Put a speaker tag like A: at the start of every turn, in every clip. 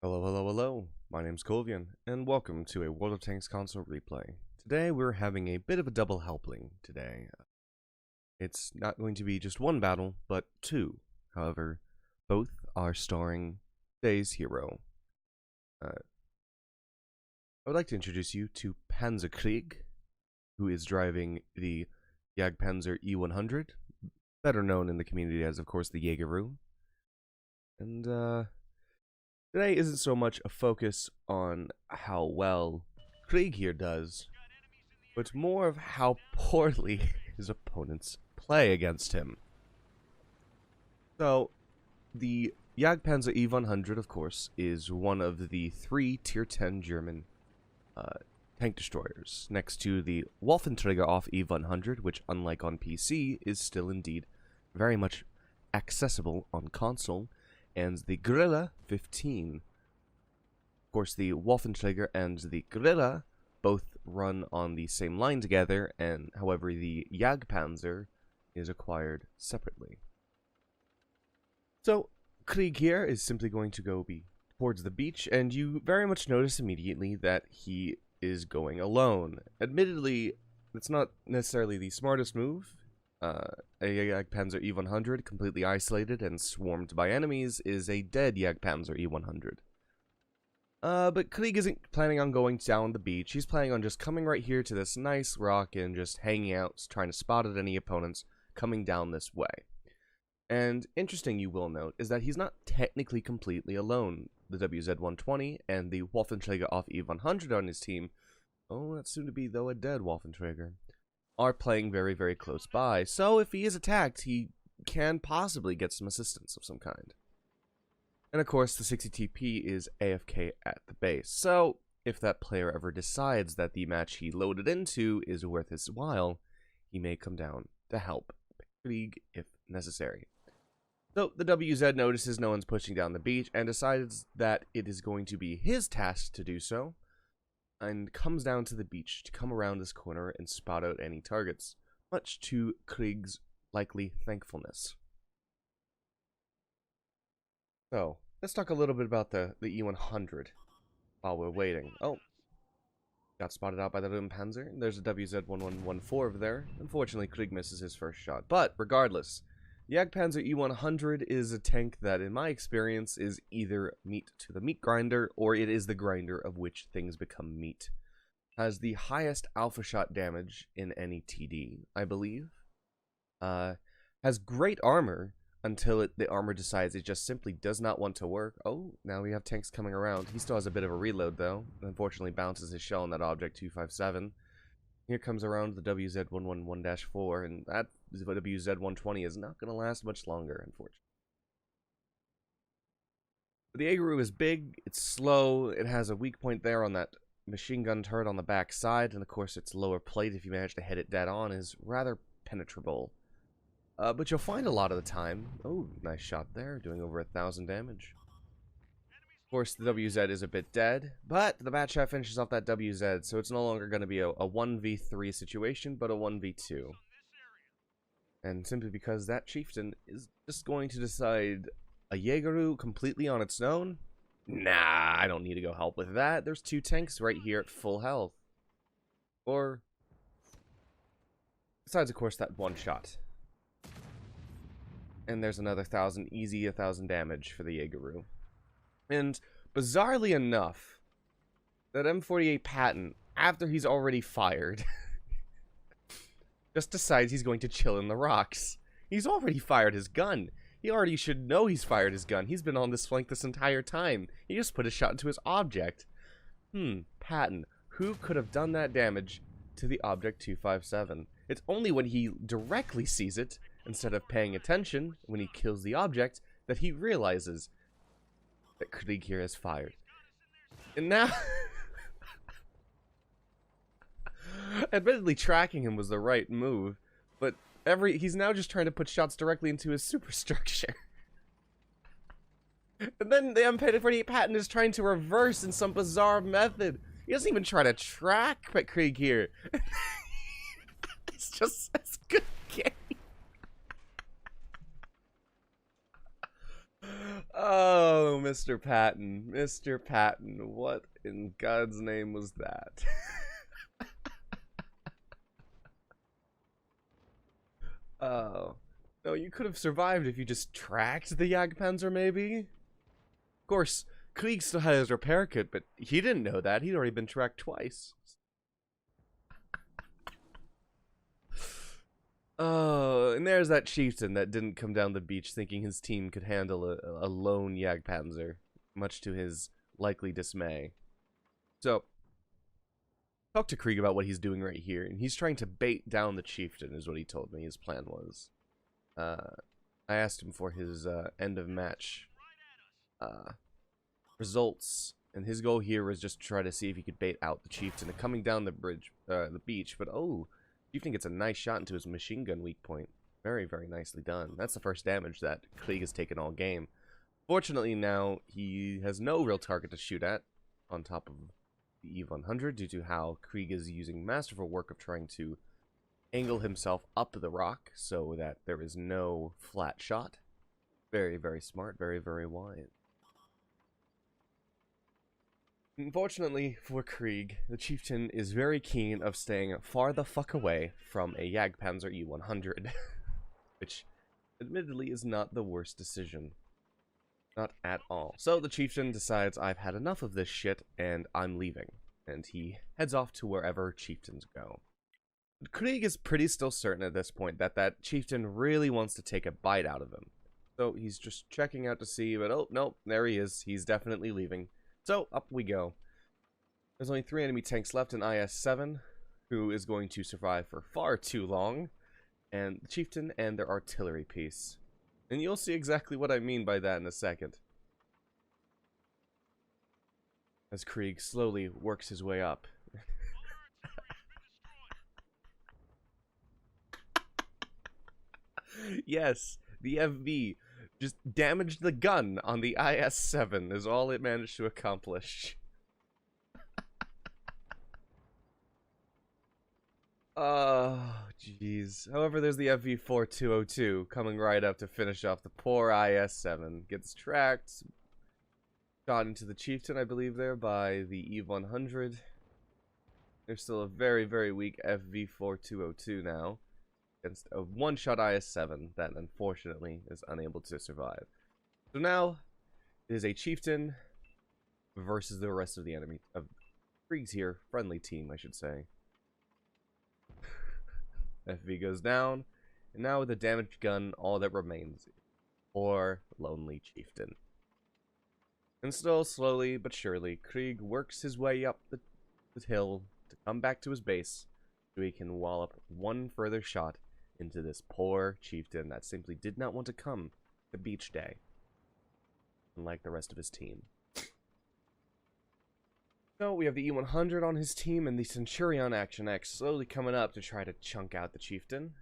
A: Hello, hello, hello. My name's Colvian, and welcome to a World of Tanks console replay. Today we're having a bit of a double helping today. It's not going to be just one battle, but two. However, both are starring today's hero. I would like to introduce you to Panzerkrieg, who is driving the Jagdpanzer E100, better known in the community as, of course, the Jägeru. And, today isn't so much a focus on how well Krieg here does, but more of how poorly his opponents play against him. So, the Jagdpanzer E100, of course, is one of the three Tier 10 German tank destroyers, next to the Waffenträger auf E100, which, unlike on PC, is still indeed very much accessible on console, and the Guerilla 15. Of course, the Waffenträger and the Guerilla both run on the same line together, and however, the Jagdpanzer is acquired separately. So, Krieg here is simply going to go towards the beach, and you very much notice immediately that he is going alone. Admittedly, it's not necessarily the smartest move. A Jagdpanzer E100 completely isolated and swarmed by enemies is a dead Jagdpanzer E100. But Krieg isn't planning on going down the beach. He's planning on just coming right here to this nice rock and just hanging out, trying to spot at any opponents coming down this way. And interesting, you will note, is that he's not technically completely alone. The WZ-120 and the Waffenträger auf E100 on his team, oh, that's soon to be, though, a dead Waffenträger, are playing very, very close by. So if he is attacked, he can possibly get some assistance of some kind. And of course, the 60TP is AFK at the base. So if that player ever decides that the match he loaded into is worth his while, he may come down to help Krieg if necessary. So the WZ notices no one's pushing down the beach and decides that it is going to be his task to do so, and comes down to the beach to come around this corner and spot out any targets, much to Krieg's likely thankfulness. So, let's talk a little bit about the E100 while we're waiting. Oh, got spotted out by the Panzer. There's a WZ-1114 over there. Unfortunately, Krieg misses his first shot. But, regardless, the Jagdpanzer E100 is a tank that, in my experience, is either meat to the meat grinder, or it is the grinder of which things become meat. Has the highest alpha shot damage in any TD, I believe. Has great armor until the armor decides it just simply does not want to work. Oh, now we have tanks coming around. He still has a bit of a reload, though. Unfortunately, bounces his shell on that object 257. Here comes around the WZ-111-4, and that WZ-120 is not going to last much longer, unfortunately. The Jägeru is big, it's slow, it has a weak point there on that machine gun turret on the back side, and of course its lower plate, if you manage to hit it dead on, is rather penetrable. But you'll find a lot of the time... Oh, nice shot there, doing over 1,000 damage. Of course, the WZ is a bit dead, but the Batshot finishes off that WZ, so it's no longer going to be a 1v3 situation, but a 1v2. And simply because that chieftain is just going to decide a Jägeru completely on its own? Nah, I don't need to go help with that. There's two tanks right here at full health. Or... besides, of course, that one shot. And there's another 1,000, easy 1,000 damage for the Jägeru. And, bizarrely enough, that M48 Patton, after he's already fired, just decides he's going to chill in the rocks. He's already fired his gun. He already should know he's fired his gun. He's been on this flank this entire time. He just put a shot into his object. Patton, who could have done that damage to the object 257? It's only when he directly sees it, instead of paying attention, when he kills the object, that he realizes that Krieg here has fired. And now... admittedly, tracking him was the right move, but he's now just trying to put shots directly into his superstructure. And then the M48 Patton is trying to reverse in some bizarre method. He doesn't even try to track Krieg here. It's just as good game. Oh, Mr. Patton. Mr. Patton. What in God's name was that? Oh. No, you could have survived if you just tracked the Jagdpanzer, maybe? Of course, Krieg still had his repair kit, but he didn't know that. He'd already been tracked twice. Oh, and there's that chieftain that didn't come down the beach thinking his team could handle a lone Jagdpanzer, much to his likely dismay. So, talk to Krieg about what he's doing right here, and he's trying to bait down the chieftain, is what he told me his plan was. I asked him for his end of match results, and his goal here was just to try to see if he could bait out the chieftain coming down the beach. But oh, chieftain gets a nice shot into his machine gun weak point. Very, very nicely done. That's the first damage that Krieg has taken all game. Fortunately, now he has no real target to shoot at on top of the EVE-100 due to how Krieg is using masterful work of trying to angle himself up the rock so that there is no flat shot. Very, very smart. Very, very wise. Unfortunately for Krieg, the chieftain is very keen of staying far the fuck away from a Jagdpanzer E-100, which admittedly is not the worst decision. Not at all. So the chieftain decides, I've had enough of this shit and I'm leaving. And he heads off to wherever chieftains go. Krieg is pretty still certain at this point that that chieftain really wants to take a bite out of him. So he's just checking out to see, but oh, no, there he is. He's definitely leaving. So up we go. There's only 3 enemy tanks left in IS-7, who is going to survive for far too long, and the chieftain and their artillery piece. And you'll see exactly what I mean by that in a second. As Krieg slowly works his way up. Yes, the FV just damaged the gun on the IS-7 is all it managed to accomplish. Oh, jeez. However, there's the FV-4202 coming right up to finish off the poor IS-7. Gets tracked. Shot into the chieftain, I believe, there by the EVE-100. There's still a very, very weak FV-4202 now. Against a one-shot IS-7 that unfortunately is unable to survive. So now it is a chieftain versus the rest of the enemy of Krieg's here friendly team, I should say. FV goes down, and now with a damaged gun, all that remains is poor lonely chieftain. And still slowly but surely, Krieg works his way up the hill to come back to his base, so he can wallop one further shot into this poor chieftain that simply did not want to come to beach day, unlike the rest of his team. So we have the E-100 on his team and the Centurion Action X slowly coming up to try to chunk out the chieftain.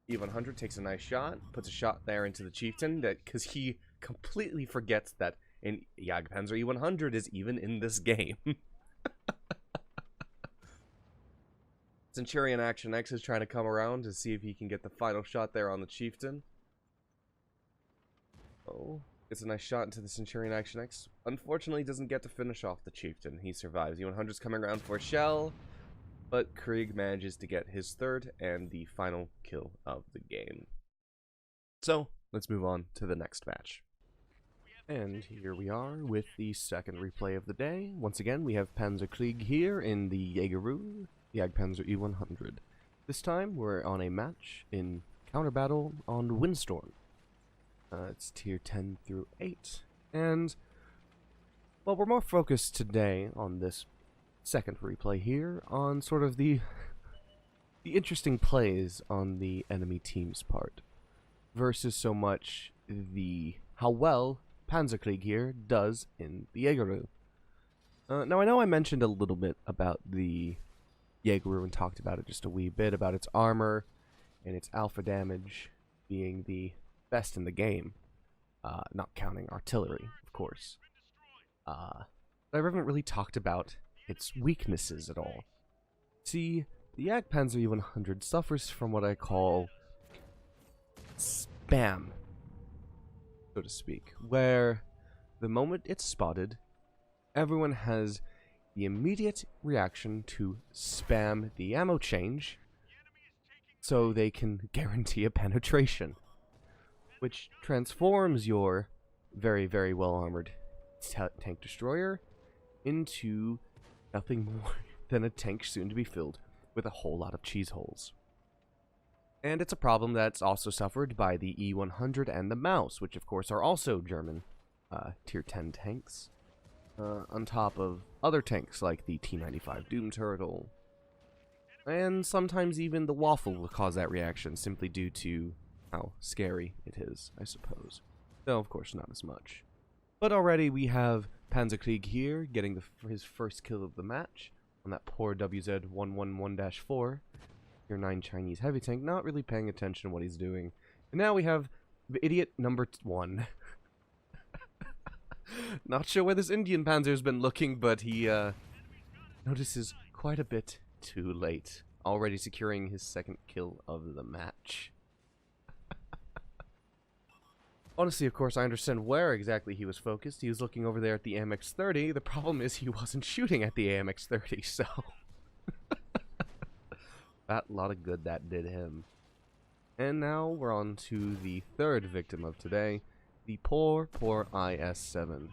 A: E-100 takes a nice shot, puts a shot there into the chieftain, because he completely forgets that an Jagdpanzer E-100 is even in this game. Centurion Action X is trying to come around to see if he can get the final shot there on the chieftain. Oh, gets a nice shot into the Centurion Action X. Unfortunately, doesn't get to finish off the chieftain. He survives. E-100's coming around for a shell, but Krieg manages to get his third and the final kill of the game. So, let's move on to the next match. And here we are with the second replay of the day. Once again, we have Panzerkrieg here in the Jägerroo, Jagdpanzer E-100. This time, we're on a match in counter battle on Windstorm. It's tier 10 through 8. And, well, we're more focused today on this second replay here on sort of the interesting plays on the enemy team's part versus so much the how well Panzerkrieg here does in the Jägerroo. Now, I know I mentioned a little bit about the Jägerroo and talked about it just a wee bit, about its armor and its alpha damage being the best in the game. Not counting artillery, of course. But I haven't really talked about its weaknesses at all. See, the Jagdpanzer E-100 suffers from what I call spam, so to speak, where the moment it's spotted, everyone has the immediate reaction to spam the ammo change so they can guarantee a penetration, which transforms your very, very well-armored tank destroyer into nothing more than a tank soon to be filled with a whole lot of cheese holes. And it's a problem that's also suffered by the E100 and the Maus, which of course are also German tier 10 tanks, on top of other tanks like the T-95 Doom Turtle, and sometimes even the Waffle will cause that reaction simply due to how scary it is, I suppose. Though, of course, not as much. But already we have Panzerkrieg here, getting his first kill of the match on that poor WZ-111-4. Your 9 Chinese heavy tank, not really paying attention to what he's doing. And now we have the idiot number 1. Not sure where this Indian Panzer's been looking, but he notices quite a bit too late. Already securing his second kill of the match. Honestly, of course, I understand where exactly he was focused. He was looking over there at the AMX-30. The problem is he wasn't shooting at the AMX-30, so... that lot of good that did him. And now we're on to the third victim of today, the poor IS-7,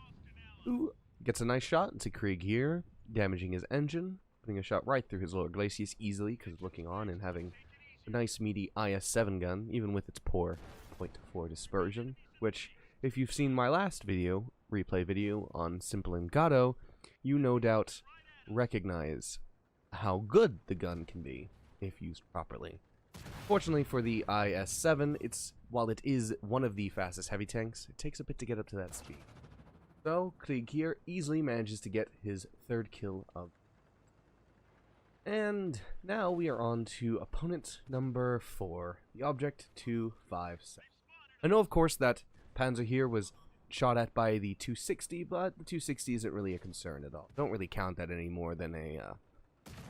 A: who gets a nice shot into Krieg here, damaging his engine, putting a shot right through his Lord Glacius easily because looking on and having a nice meaty IS-7 gun, even with its poor .4 dispersion, which, if you've seen my last video, replay video on Simple and Gato, you no doubt recognize how good the gun can be if used properly. Fortunately for the IS-7, while it is one of the fastest heavy tanks, it takes a bit to get up to that speed. So, Krieg here easily manages to get his third kill of. And now we are on to opponent number 4, the Object 257. I know, of course, that Panzer here was shot at by the 260, but the 260 isn't really a concern at all. Don't really count that any more than a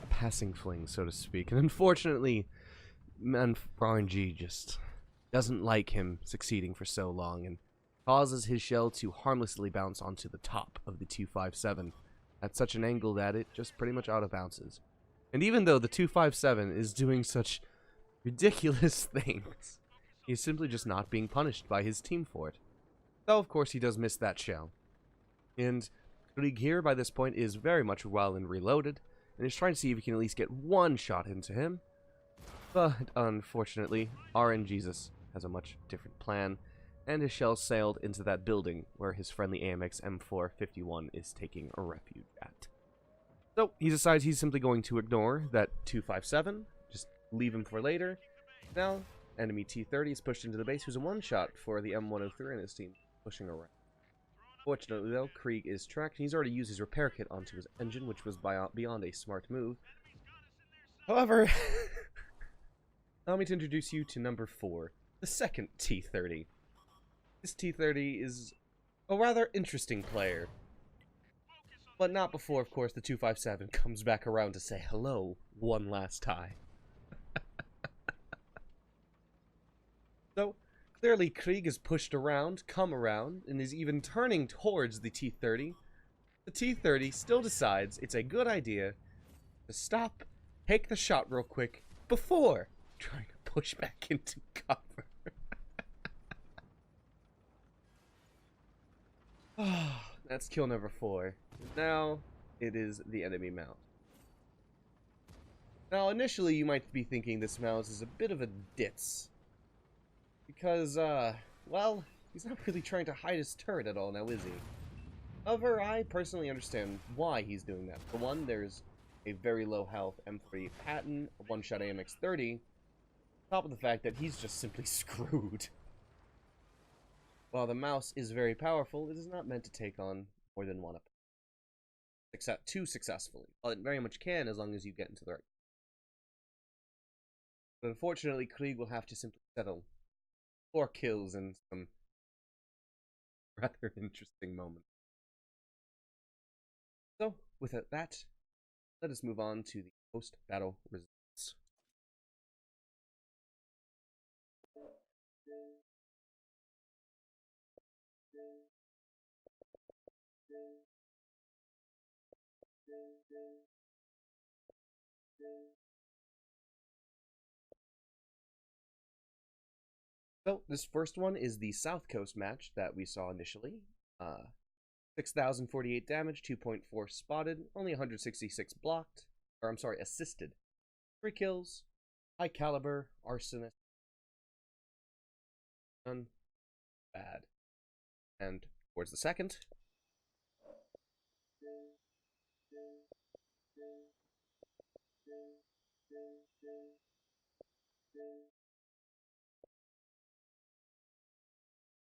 A: passing fling, so to speak. And unfortunately, RNG just doesn't like him succeeding for so long and causes his shell to harmlessly bounce onto the top of the 257 at such an angle that it just pretty much auto-bounces. And even though the 257 is doing such ridiculous things, he's simply just not being punished by his team for it. Though, of course, he does miss that shell. And Krieg here, by this point, is very much well and reloaded, and is trying to see if he can at least get one shot into him. But, unfortunately, RNGesus has a much different plan, and his shell sailed into that building where his friendly AMX M451 is taking a refuge at. So, he decides he's simply going to ignore that 257, just leave him for later. Now, enemy T-30 is pushed into the base, who's a one-shot for the M103 and his team, pushing around. Fortunately, though, Krieg is tracked, and he's already used his repair kit onto his engine, which was beyond a smart move. However, allow me to introduce you to number 4, the second T-30. This T-30 is a rather interesting player. But not before, of course, the 257 comes back around to say hello one last time. So, clearly Krieg is pushed around, come around, and is even turning towards the T-30. The T-30 still decides it's a good idea to stop, take the shot real quick, before trying to push back into cover. That's kill number 4. Now, it is the enemy Maus. Now, initially, you might be thinking this Maus is a bit of a ditz. Because, well, he's not really trying to hide his turret at all now, is he? However, I personally understand why he's doing that. For one, there's a very low health M3 Patton, a one-shot AMX-30, on top of the fact that he's just simply screwed. While the Maus is very powerful, it is not meant to take on more than one opponent. Except two successfully. Well, it very much can as long as you get into the right. But unfortunately, Krieg will have to simply settle 4 kills in some rather interesting moments. So, with that, let us move on to the post-battle results. So this first one is the South Coast match that we saw initially. 6,048 damage, 2.4 spotted, only 166 blocked, or I'm sorry, assisted. 3 kills, high caliber, arsonist, none, bad. And towards the second.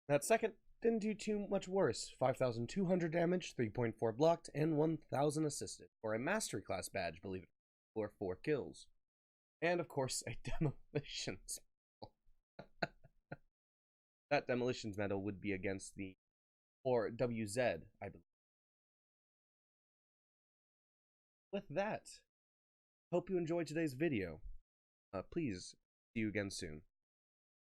A: That second didn't do too much worse. 5,200 damage, 3.4 blocked, and 1,000 assisted. For a Mastery class badge, believe it or 4 kills. And of course, a Demolitions medal. That Demolitions medal would be against the, or WZ, I believe. With that, hope you enjoyed today's video. Please see you again soon.